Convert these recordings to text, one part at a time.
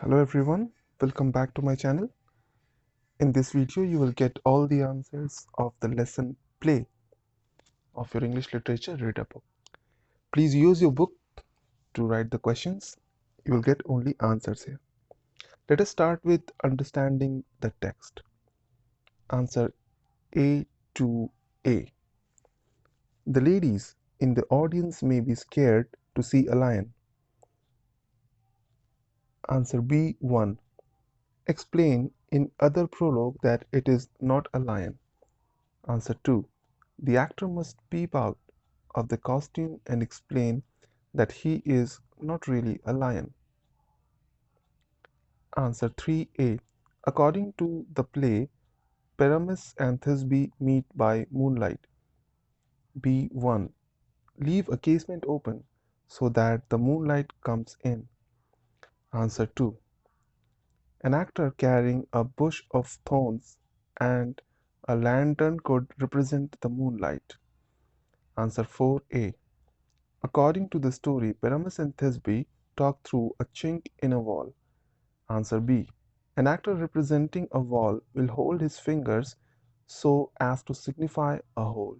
Hello everyone, welcome back to my channel. In this video, you will get all the answers of the lesson play of your English literature reader book. Please use your book to write the questions. You will get only answers here. Let us start with understanding the text. Answer A to A. The ladies in the audience may be scared to see a lion. Answer B1. Explain in other prologue that it is not a lion. Answer 2. The actor must peep out of the costume and explain that he is not really a lion. Answer 3A. According to the play, Pyramus and Thisbe meet by moonlight. B1. Leave a casement open so that the moonlight comes in. Answer 2. An actor carrying a bush of thorns and a lantern could represent the moonlight. Answer 4A. According to the story, Pyramus and Thisbe talk through a chink in a wall. Answer B. An actor representing a wall will hold his fingers so as to signify a hole.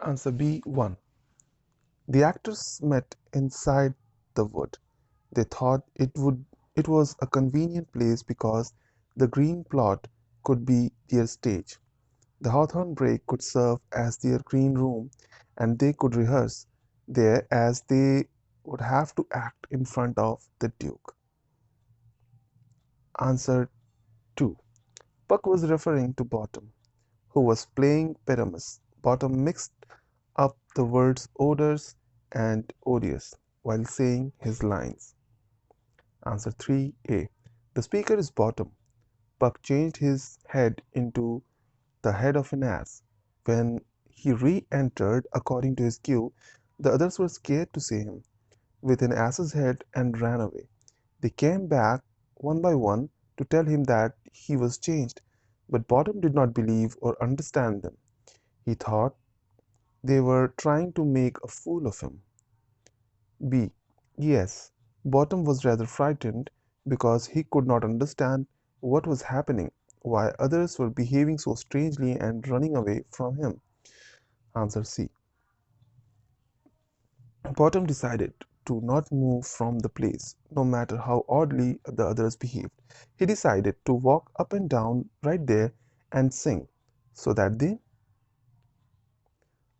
Answer B1. The actors met inside the wood. They thought it was a convenient place because the green plot could be their stage. The hawthorn brake could serve as their green room, and they could rehearse there as they would have to act in front of the Duke. Answer 2. Puck was referring to Bottom, who was playing Pyramus. Bottom mixed up the words odors and odious while saying his lines. Answer 3A. The speaker is Bottom. Puck changed his head into the head of an ass. When he re-entered, according to his cue, the others were scared to see him with an ass's head and ran away. They came back one by one to tell him that he was changed, but Bottom did not believe or understand them. He thought they were trying to make a fool of him. B. Yes, Bottom was rather frightened because he could not understand what was happening, why others were behaving so strangely and running away from him. Answer C. Bottom decided to not move from the place, no matter how oddly the others behaved. He decided to walk up and down right there and sing, so that the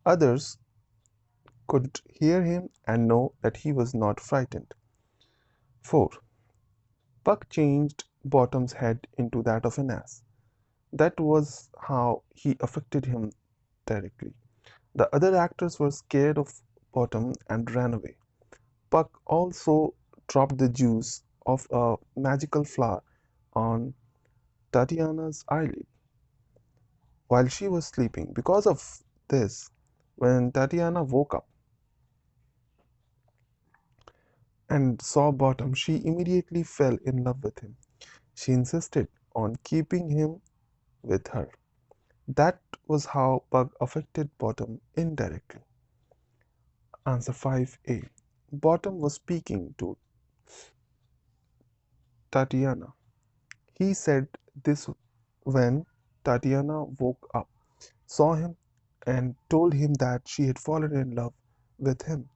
others could hear him and know that he was not frightened. 4. Puck changed Bottom's head into that of an ass. That was how he affected him directly. The other actors were scared of Bottom and ran away. Puck also dropped the juice of a magical flower on Tatiana's eyelid while she was sleeping. Because of this, when Tatiana woke up and saw Bottom, she immediately fell in love with him. She insisted on keeping him with her. That was how Puck affected Bottom indirectly. Answer 5A. Bottom was speaking to Tatiana. He said this when Tatiana woke up, saw him, and told him that she had fallen in love with him.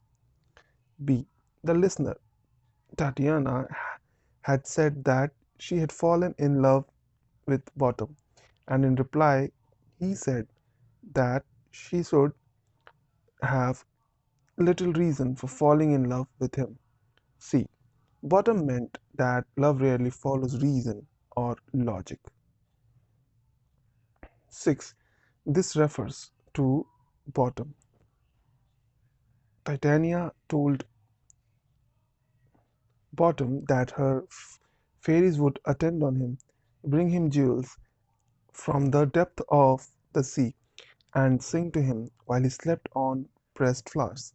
B. The listener, Tatiana, had said that she had fallen in love with Bottom, and in reply, he said that she should have little reason for falling in love with him. C. Bottom meant that love rarely follows reason or logic. 6. This refers to Bottom. Titania told Bottom that her fairies would attend on him, bring him jewels from the depth of the sea, and sing to him while he slept on pressed flowers.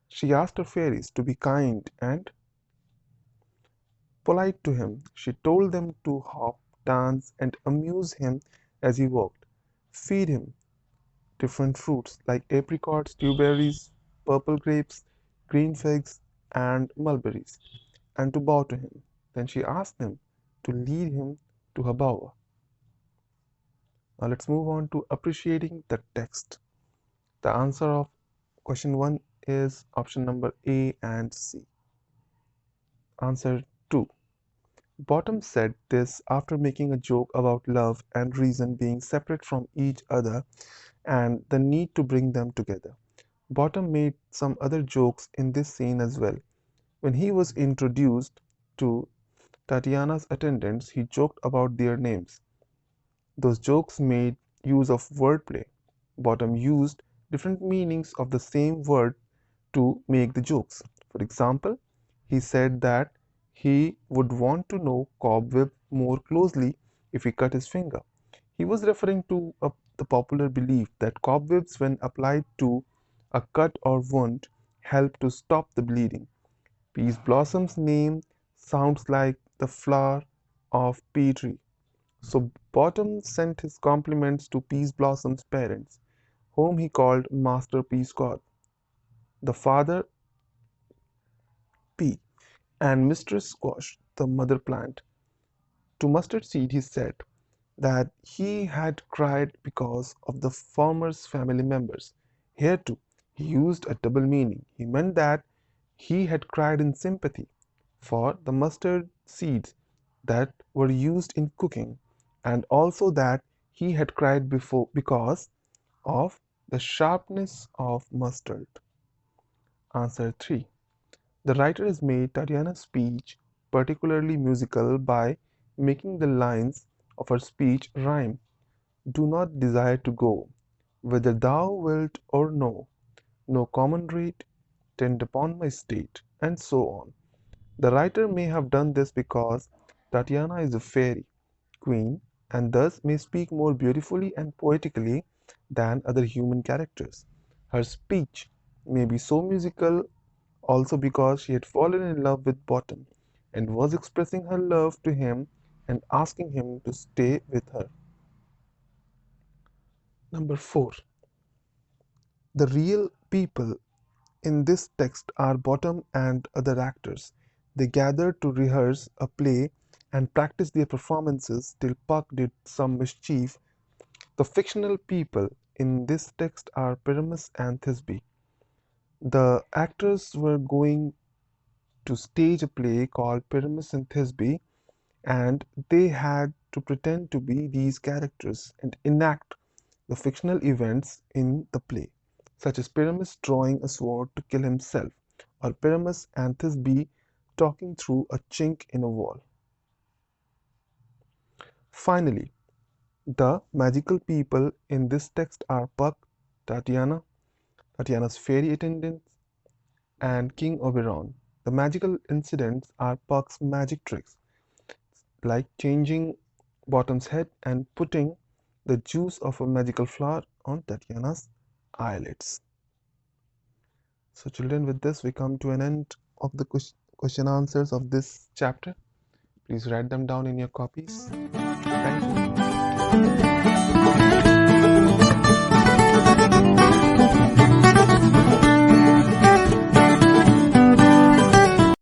She asked her fairies to be kind and polite to him. She told them to hop, dance, and amuse him as he walked, feed him different fruits like apricots, blueberries, purple grapes, green figs, and mulberries, and to bow to him. Then she asked him to lead him to her bower. Now let's move on to appreciating the text. The answer of question 1 is option number A and C. Answer 2. Bottom said this after making a joke about love and reason being separate from each other and the need to bring them together. Bottom made some other jokes in this scene as well. When he was introduced to Tatiana's attendants, he joked about their names. Those jokes made use of wordplay. Bottom used different meanings of the same word to make the jokes. For example, he said that he would want to know cobweb more closely if he cut his finger. He was referring to the popular belief that cobwebs, when applied to a cut or wound, help to stop the bleeding. Peace Blossom's name sounds like the flower of pea tree. So Bottom sent his compliments to Peace Blossom's parents, whom he called Master Peace God, the father pea, and Mistress Squash, the mother plant. To Mustard Seed he said that he had cried because of the former's family members. Here too, he used a double meaning. He meant that he had cried in sympathy for the mustard seeds that were used in cooking, and also that he had cried before because of the sharpness of mustard. Answer 3. The writer has made Tatiana's speech particularly musical by making the lines of her speech rhyme. Do not desire to go, whether thou wilt or no, no common rate, tend upon my state, and so on. The writer may have done this because Tatiana is a fairy queen and thus may speak more beautifully and poetically than other human characters. Her speech may be so musical also because she had fallen in love with Bottom and was expressing her love to him and asking him to stay with her. Number 4. The real people in this text are Bottom and other actors. They gathered to rehearse a play and practice their performances till Puck did some mischief. The fictional people in this text are Pyramus and Thisbe. The actors were going to stage a play called Pyramus and Thisbe, and they had to pretend to be these characters and enact the fictional events in the play, such as Pyramus drawing a sword to kill himself, or Pyramus and Thisbe talking through a chink in a wall. Finally, the magical people in this text are Puck, Tatiana, Tatiana's fairy attendants, and King Oberon. The magical incidents are Puck's magic tricks, like changing Bottom's head and putting the juice of a magical flower on Tatiana's eyelids. So children, with this we come to an end of the question answers of this chapter. Please write them down in your copies. Thank you.